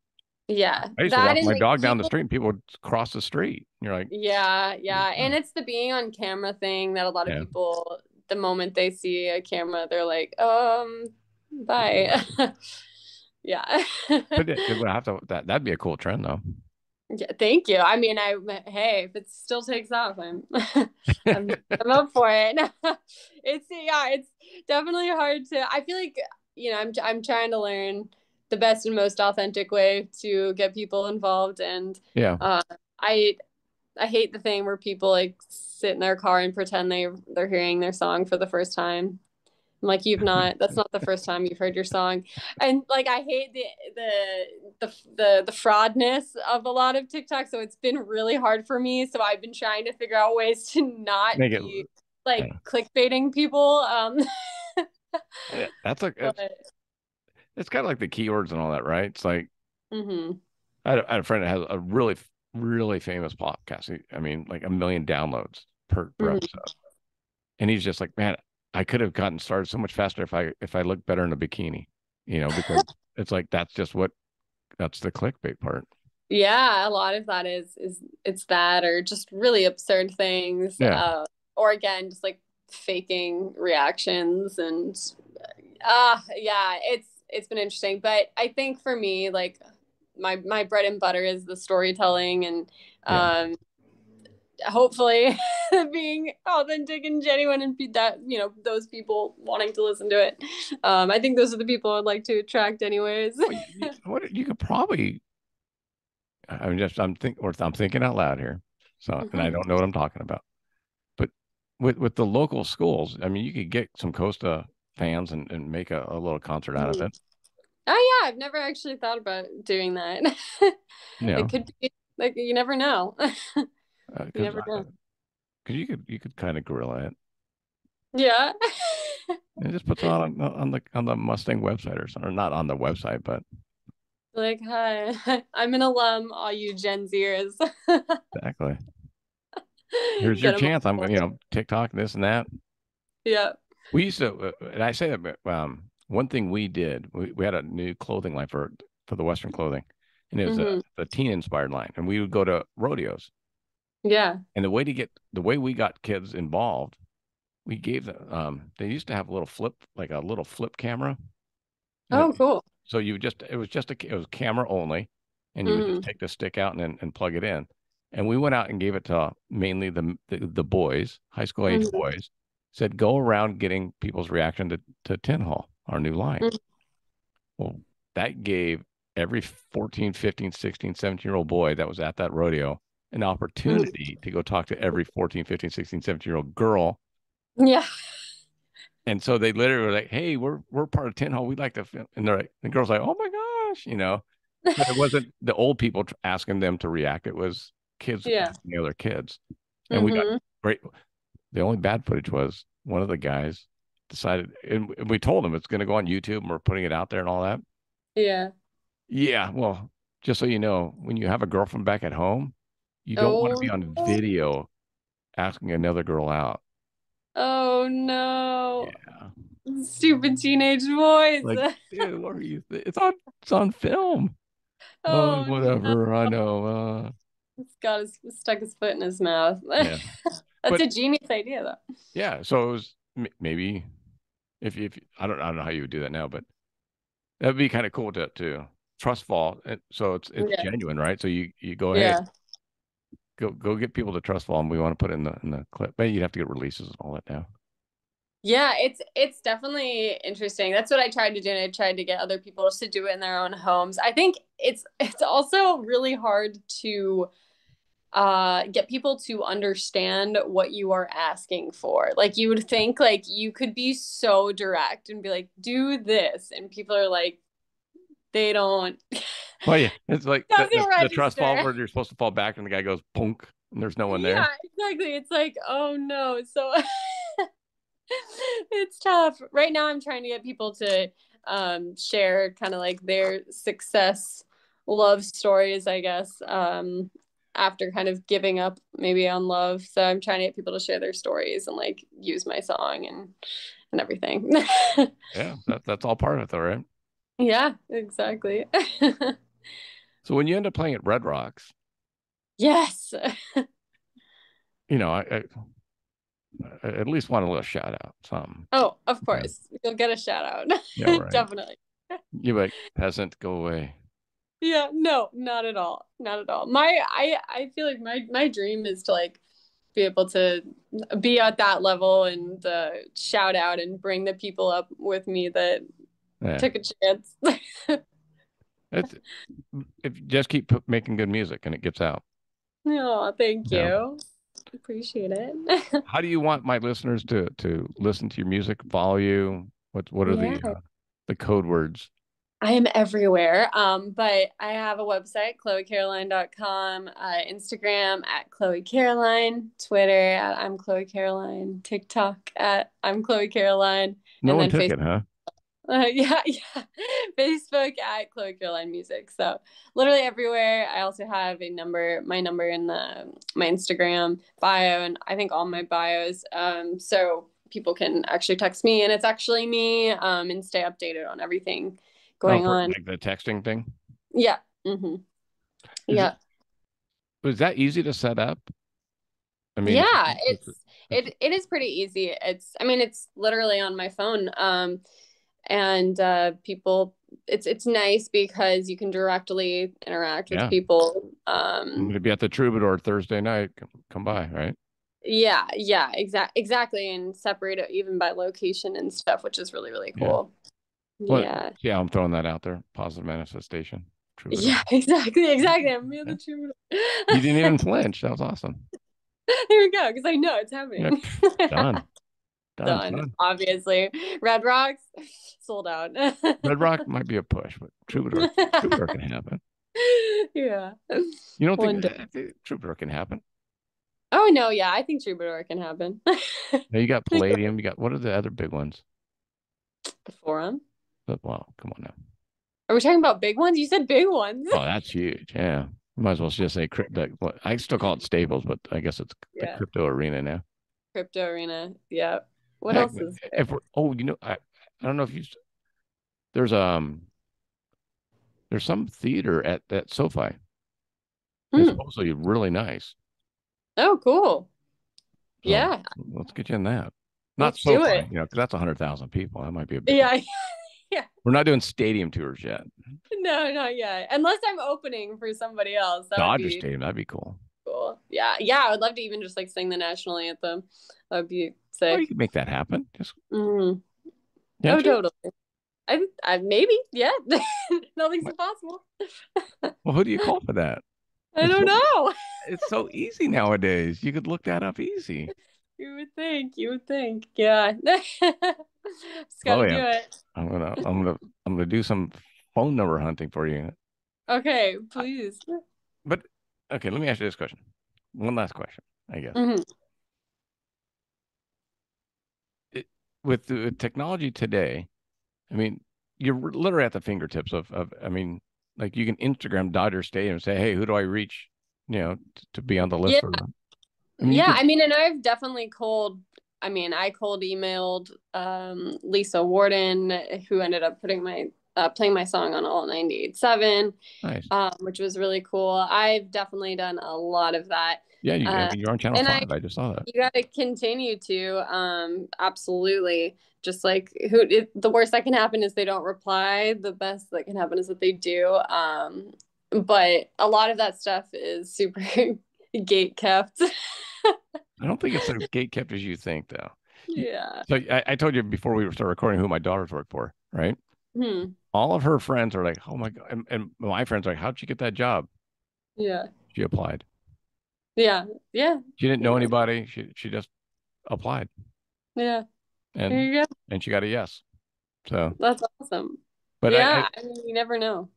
C: yeah.
B: I used to
C: That
B: walk
C: and
B: my
C: like
B: dog down the
C: people.
B: street, and people would cross the street. And you're like,
C: Yeah, and it's the being on camera thing that a lot of
B: yeah.
C: people, the moment they see a camera, they're like, bye. Yeah.
B: But it would have to that'd be a cool trend though.
C: Yeah, thank you. I mean, hey, if it still takes off, I'm up for it. It's yeah, it's definitely hard to. I feel like, you know, I'm trying to learn the best and most authentic way to get people involved, and
B: Yeah.
C: uh, I I hate the thing where people like sit in their car and pretend they're hearing their song for the first time. I'm like, that's not the first time you've heard your song. And like I hate the fraudness of a lot of TikTok. So it's been really hard for me. So I've been trying to figure out ways to not
B: Make it.
C: be like
B: Yeah.
C: clickbaiting people.
B: That's like
C: But
B: it's kind of like the keywords and all that, right? It's like
C: mhm.
B: I had a friend that has a really famous podcast. I mean, like 1 million downloads per
C: Mhm.
B: episode, and he's just like, man, I could have gotten started so much faster if I looked better in a bikini, you know, because it's like that's the clickbait part.
C: Yeah, a lot of that is it's that or just really absurd things.
B: Yeah.
C: Or again, just like faking reactions and yeah, it's been interesting. But I think for me, like my bread and butter is the storytelling and
B: Yeah.
C: um hopefully being authentic and genuine and that, you know, those people wanting to listen to it. I think those are the people I'd like to attract anyways.
B: Well, what you could probably I'm thinking out loud here. So, and I
C: Mhm.
B: don't know what I'm talking about. But with the local schools, I mean, you could get some Costa fans and make a little concert out of
C: Mhm.
B: it.
C: Oh yeah, I've never actually thought about doing that.
B: You
C: It
B: know,
C: could be like you never know. You
B: because
C: never know.
B: you could kind of gorilla it
C: Yeah.
B: and just put it on the Mustang website or something. Or not on the website, but
C: Like, hi, I'm an alum, all you Gen Zers.
B: exactly. Here's your
C: Get them
B: chance. I'm,
C: on
B: you
C: board.
B: know, TikTok, this and that.
C: Yeah.
B: We used to, and I say that, but, one thing we did, we had a new clothing line for the Western clothing, and it was
C: Hmm.
B: a teen inspired line, and we would go to rodeos.
C: Yeah.
B: And the way we got kids involved, we gave them, they used to have a little like a little flip camera. And
C: Oh, cool.
B: so it was it was camera only, and you would just
C: Hmm.
B: take the stick out and plug it in. And we went out and gave it to mainly the boys, high school age
C: Hmm.
B: boys, said, go around getting people's reaction to Tin Hall, our new line. Well, that gave every 14, 15, 16, 17-year-old boy that was at that rodeo an opportunity to go talk to every 14, 15, 16, 17-year-old girl.
C: Yeah.
B: And so they literally were like, "Hey, we're part of Tin Hall. We'd like to film." And they're like, the girls like, "Oh my gosh," you know. But it wasn't the old people asking them to react. It was kids
C: Yeah.
B: asking the other kids. And we got
C: Hmm.
B: great. The only bad footage was one of the guys decided, and we told him it's going to go on YouTube and we're putting it out there and all that.
C: Yeah.
B: Yeah, well, just so you know, when you have a girlfriend back at home, you don't want to
C: Oh
B: be on
C: no.
B: video asking another girl out.
C: Oh no.
B: Yeah.
C: Stupid teenage boys.
B: Like, dude, what are you? It's on film. Oh,
C: Oh no.
B: whatever. I know.
C: He's got his stuck his foot in his mouth.
B: Yeah,
C: That's
B: but
C: a genius idea though.
B: yeah. So it was maybe if I don't know how you would do that now, but that'd be kind of cool to trust fall. So it's
C: Yeah.
B: genuine, right? So you go, hey,
C: Yeah.
B: go get people to trust fall, and we want to put it in the clip. But you'd have to get releases and all that now.
C: Yeah, it's definitely interesting. That's what I tried to do. And I tried to get other people just to do it in their own homes. I think it's also really hard to get people to understand what you are asking for. Like you would think like you could be so direct and be like, do this, and people are like, they don't.
B: Well, yeah, it's like
C: Doesn't
B: the trust fall
C: register.
B: where you're supposed to fall back, and the guy goes punk, and there's no one
C: Yeah,
B: there.
C: exactly. It's like, oh no. So it's tough. Right now I'm trying to get people to share kind of like their success love stories, I guess. After kind of giving up maybe on love. So I'm trying to get people to share their stories and like use my song and everything.
B: Yeah, that's all part of it, though, right?
C: Yeah, exactly.
B: So when you end up playing at Red Rocks,
C: Yes.
B: you know, I at least want a little shout out, something.
C: Oh, of
B: Yeah,
C: course. You'll get a shout out.
B: yeah, right.
C: Definitely.
B: You like peasant, go away.
C: Yeah, no, not at all. Not at all. I feel like my dream is to like be able to be at that level and shout out and bring the people up with me that
B: Yeah,
C: took a chance.
B: it's if you just keep making good music and it gets out.
C: Oh, thank
B: Yeah.
C: you. Appreciate it.
B: How do you want my listeners to listen to your music, follow you? What are
C: Yeah.
B: the code words?
C: I am everywhere. But I have a website, chloecaroline.com, Instagram at Chloe Caroline, Twitter at I'm Chloe Caroline, TikTok at I'm Chloe Caroline,
B: No
C: and
B: one
C: then
B: took
C: Facebook.
B: it, huh?
C: Yeah. Facebook at Chloe Caroline Music. So literally everywhere. I also have my number in my Instagram bio, and I think all my bios. So people can actually text me, and it's actually me, and stay updated on everything
B: Oh,
C: going
B: for
C: on.
B: like the texting thing.
C: Yeah. Hmm.
B: Is it
C: Yeah.
B: was that easy to set up? I mean,
C: Yeah,
B: it's
C: it is pretty easy. I mean it's literally on my phone. And people it's nice because you can directly interact with
B: yeah.
C: people.
B: I'm gonna be at the Troubadour Thursday night. Come by, right?
C: Yeah, exactly, and separate it even by location and stuff, which is really, really
B: Yeah.
C: cool.
B: Well,
C: Yeah.
B: yeah, I'm throwing that out there. Positive manifestation. Troubadour.
C: Yeah, exactly. I'm the
B: Yeah.
C: troubadour.
B: You didn't even flinch. That was awesome.
C: There we go, because I know it's
B: Yeah,
C: happening.
B: done. Done,
C: Done.
B: son.
C: Obviously. Red Rocks sold out.
B: Red Rock might be a push, but Troubadour can happen.
C: Yeah.
B: You don't
C: One
B: think
C: day.
B: Troubadour can happen?
C: Oh no, yeah, I think Troubadour can happen.
B: Now you got Palladium. You got what are the other big ones?
C: The Forum.
B: But, well, come on now.
C: Are we talking about big ones? You said big ones.
B: Oh, that's huge. Yeah. Might as well just say I still call it Staples, but I guess it's the
C: Yeah.
B: crypto arena now.
C: Crypto Arena. Yeah. What
B: Heck,
C: else is there?
B: if we're I don't know if you there's there's some theater at SoFi. It's
C: Hmm.
B: supposedly really nice.
C: Oh, cool.
B: So
C: Yeah.
B: let's get you in that. Not
C: Let's do
B: SoFi,
C: it.
B: because that's 100,000 people. That might be a bit.
C: Yeah. Yeah.
B: We're not doing stadium tours yet.
C: No, not yet. Unless I'm opening for somebody else. That would
B: Dodger
C: be
B: Stadium, that'd be cool.
C: cool. Yeah. Yeah. I would love to even just like sing the national anthem. That would be
B: Oh, you
C: sick.
B: can make that happen. Just
C: Mhm.
B: can't
C: Oh,
B: you?
C: totally. I maybe. Yeah. Nothing's impossible.
B: Well, who do you call for that?
C: I don't know.
B: It's so easy nowadays. You could look that up easy.
C: You would think. You would think. Yeah. Just
B: Oh
C: gotta do
B: yeah.
C: it.
B: I'm gonna do some phone number hunting for you.
C: Okay,
B: I-
C: please.
B: But okay, let me ask you this question. One last question, I guess.
C: Mhm.
B: It, with the technology today, I mean, you're literally at the fingertips of I mean, like you can Instagram Dodger Stadium and say, hey, who do I reach, to be on the list
C: Yeah.
B: for them? I mean, you
C: Yeah,
B: could,
C: I mean, and I've definitely I cold emailed Lisa Warden, who ended up playing my song on All 98.7,
B: nice.
C: which was really cool. I've definitely done a lot of that.
B: Yeah, I
C: Uh,
B: mean, you're on Channel
C: and
B: 5. I just saw that.
C: you got to continue to, absolutely. Just like the worst that can happen is they don't reply. The best that can happen is that they do. But a lot of that stuff is super gate kept.
B: I don't think it's as gate kept as you think, though.
C: Yeah.
B: So I told you before we started recording who my daughters work for, right?
C: Hmm.
B: All of her friends are like, "Oh my God," and my friends are like, "How'd you get that job?"
C: Yeah.
B: She applied.
C: Yeah. Yeah.
B: She didn't know
C: Yeah.
B: anybody. She just applied,
C: Yeah. There
B: and
C: you go.
B: and she got a yes. So,
C: That's awesome.
B: but
C: Yeah. I mean, you never know.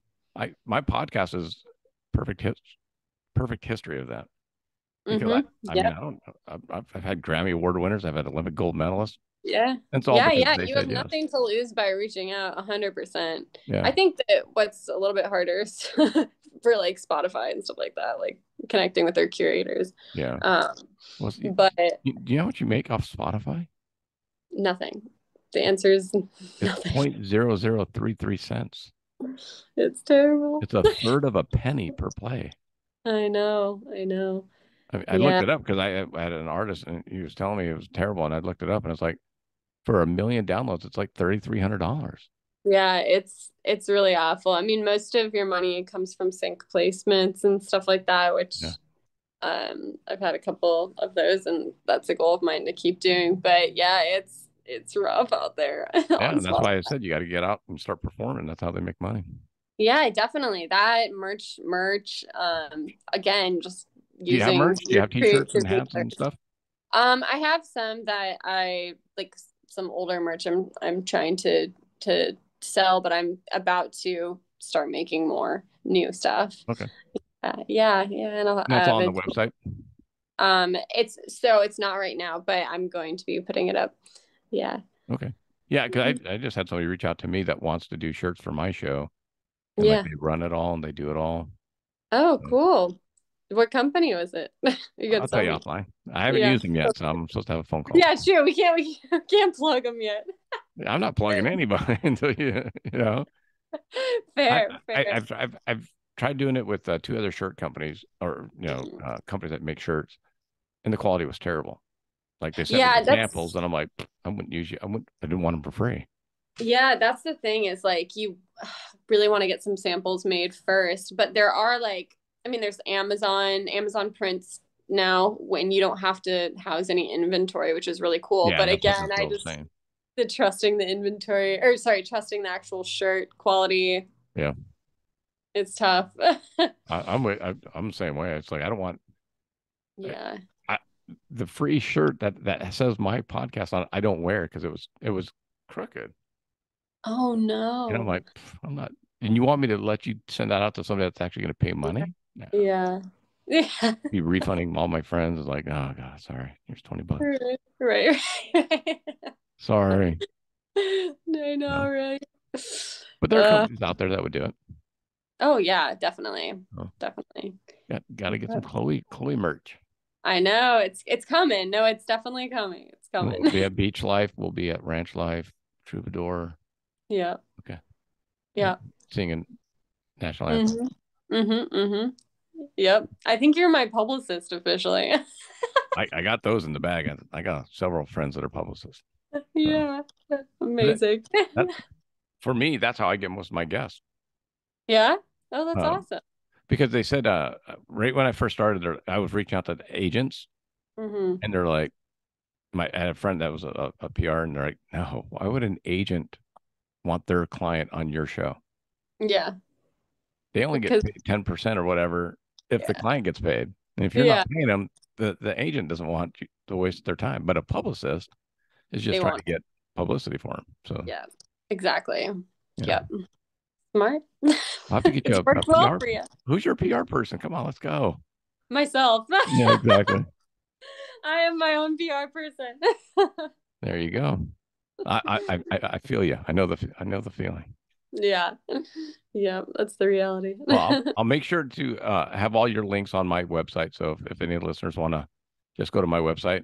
B: my podcast is perfect his, perfect history of that because
C: Mm-hmm.
B: I mean
C: Yeah.
B: I don't I've had Grammy Award winners. I've had Olympic gold medalists.
C: Yeah.
B: And it's all
C: Yeah.
B: because
C: Yeah.
B: they
C: You
B: said
C: have
B: yes.
C: nothing to lose by reaching out 100%.
B: Yeah.
C: I think that what's a little bit harder is for like Spotify and stuff like that, like connecting with their curators.
B: Yeah.
C: Um,
B: Well,
C: but
B: do you know what you make off Spotify?
C: nothing. The answer is
B: It's
C: nothing.
B: 0.0033 cents.
C: It's terrible.
B: It's a third of a penny per play.
C: I know. I know.
B: I mean, I looked
C: Yeah.
B: it up because I had an artist and he was telling me it was terrible, and I looked it up and it's like for 1 million downloads, it's like $3,300.
C: Yeah, it's really awful. I mean, most of your money comes from sync placements and stuff like that, which
B: Yeah.
C: I've had a couple of those, and that's a goal of mine to keep doing. But yeah, it's rough out there
B: Yeah,
C: on
B: and that's
C: Spotify.
B: why I said you got to get out and start performing. That's how they make money.
C: Yeah, definitely. That merch, again, just
B: Do you have
C: using
B: merch? Do you have t-shirts and
C: creativity
B: hats and stuff?
C: I have some that I like, some older merch I'm trying to sell, but I'm about to start making more new stuff.
B: Okay.
C: Yeah, and I'll
B: And that's on the
C: eventually.
B: website.
C: It's not right now, but I'm going to be putting it up. Yeah.
B: Okay. Yeah, because I just had somebody reach out to me that wants to do shirts for my show, and like
C: Yeah.
B: they run it all and they do it all.
C: Oh,
B: So
C: cool. What company was it? You
B: I'll
C: could
B: tell
C: tell
B: you
C: me.
B: offline. I haven't
C: Yeah.
B: used them yet, so I'm supposed to have a phone call.
C: Yeah, true. We can't plug them yet.
B: I'm not plugging anybody until you know.
C: Fair, fair.
B: I've tried doing it with two other shirt companies or companies that make shirts, and the quality was terrible. Like they sent me
C: Yeah,
B: the samples, and I'm like, I wouldn't use you. I didn't want them for free.
C: that's the thing is like you really want to get some samples made first, but there are like, I mean, there's Amazon prints now when you don't have to house any inventory, which is really cool.
B: Yeah,
C: But
B: that's what
C: again,
B: this girl was saying.
C: trusting the inventory, or sorry, trusting the actual shirt quality.
B: Yeah,
C: It's tough.
B: I'm the same way. It's like I don't want
C: Yeah.
B: I, the free shirt that says my podcast on it. I don't wear because it was crooked.
C: Oh
B: And I'm
C: no.
B: like, I'm not. And you want me to let you send that out to somebody that's actually going to pay money? No.
C: Yeah. Yeah.
B: Be refunding all my friends. Is like, oh God, sorry. Here's $20.
C: Right.
B: Sorry.
C: I
B: No.
C: know, right?
B: But there are companies out there that would do it.
C: Oh yeah, definitely.
B: Oh.
C: Definitely.
B: Got to get some Chloe merch.
C: I know it's coming. No, it's definitely coming. It's coming.
B: We'll be at Beach Life. We'll be at Ranch Life, Troubadour.
C: Yeah.
B: Okay.
C: Yeah.
B: Singing national anthem.
C: Yep. I think you're my publicist officially.
B: I got those in the bag. I got several friends that are publicists.
C: Yeah. Amazing.
B: That, for me, that's how I get most of my guests.
C: Yeah. Oh, that's awesome.
B: Because they said right when I first started, I was reaching out to the agents, and they're like, I had a friend that was a PR, and they're like, no, why would an agent want their client on your show?
C: Yeah.
B: They only get
C: because
B: paid 10% or whatever if the
C: yeah,
B: client gets paid. And if you're
C: yeah,
B: not paying them, the agent doesn't want you to waste their time. But a publicist is just
C: they
B: trying to
C: want,
B: get publicity for them. So,
C: yeah, exactly.
B: you know,
C: Yep. Smart.
B: I'll have to get you
C: It's
B: a
C: worked well
B: PR.
C: for you.
B: Who's your PR person? Come on, let's go.
C: Myself.
B: Yeah, exactly.
C: I am my own PR person.
B: There you go. I feel you. I know the feeling.
C: Yeah. Yeah, that's the reality.
B: Well, I'll make sure to have all your links on my website. So if any listeners want to just go to my website,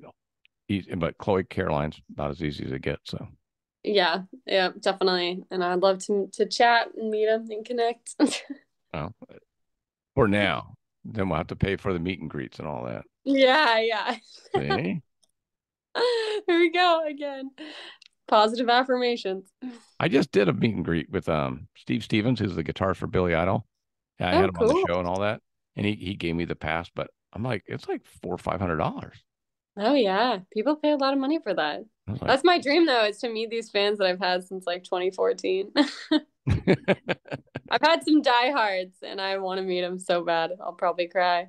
B: but Chloe Caroline's about as easy as it gets. So
C: Yeah, yeah, definitely. And I'd love to chat and meet him and connect.
B: well, for now, then we'll have to pay for the meet and greets and all that.
C: Yeah, yeah.
B: See?
C: Here we go again. Positive affirmations.
B: I just did a meet and greet with Steve Stevens, who's the guitarist for Billy Idol. Yeah, I
C: Oh,
B: had him on the
C: cool.
B: show and all that, and he gave me the pass. But I'm like, it's like $400 or $500.
C: Oh yeah, people pay a lot of money for that.
B: I was like,
C: That's my dream though, is to meet these fans that I've had since like 2014. I've had some diehards and I want to meet them so bad. I'll probably cry.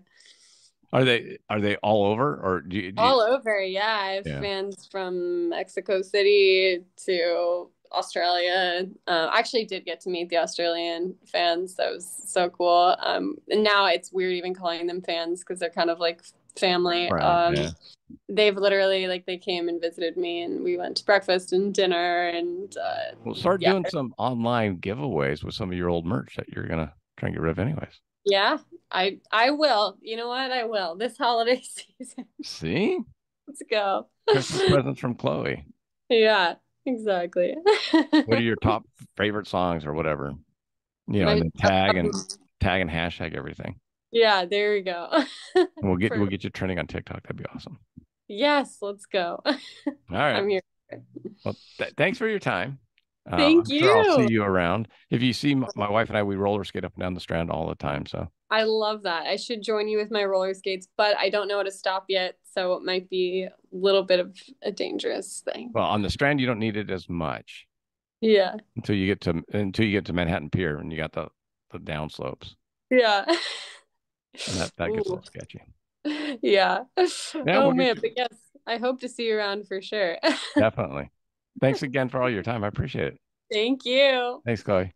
B: are they all over or
C: All over, yeah. I have
B: yeah.
C: fans from Mexico City to Australia. I actually did get to meet the Australian fans. That was so cool. And now it's weird even calling them fans because they're kind of like family.
B: Right. Yeah.
C: They've literally like they came and visited me, and we went to breakfast and dinner, and
B: Well, start
C: yeah,
B: doing some online giveaways with some of your old merch that you're gonna try and get rid of anyways.
C: yeah. I will. You know what? I will this holiday season.
B: See?
C: Let's go.
B: Christmas presents from Chloe.
C: Yeah, exactly.
B: What are your top favorite songs or whatever? You know, and
C: My
B: then tag and hashtag everything.
C: yeah, there we go.
B: And we'll
C: For-
B: get you trending on TikTok. That'd be awesome.
C: yes, let's go.
B: All right.
C: I'm here.
B: Well, thanks for your time.
C: Thank
B: I'm sure I'll see
C: you.
B: you around. If you see my wife and I, we roller skate up and down the Strand all the time. So,
C: I love that. I should join you with my roller skates, but I don't know how to stop yet, so it might be a little bit of a dangerous thing.
B: well, on the Strand, you don't need it as much
C: Yeah.
B: until you get to Manhattan Pier and you got the down slopes,
C: Yeah.
B: and that gets a
C: Ooh.
B: little sketchy.
C: Yeah.
B: Yeah,
C: Oh
B: we'll get
C: man,
B: you
C: but yes, I hope to see you around for sure.
B: definitely. Thanks again for all your time. I appreciate it.
C: Thank you.
B: Thanks, Chloe.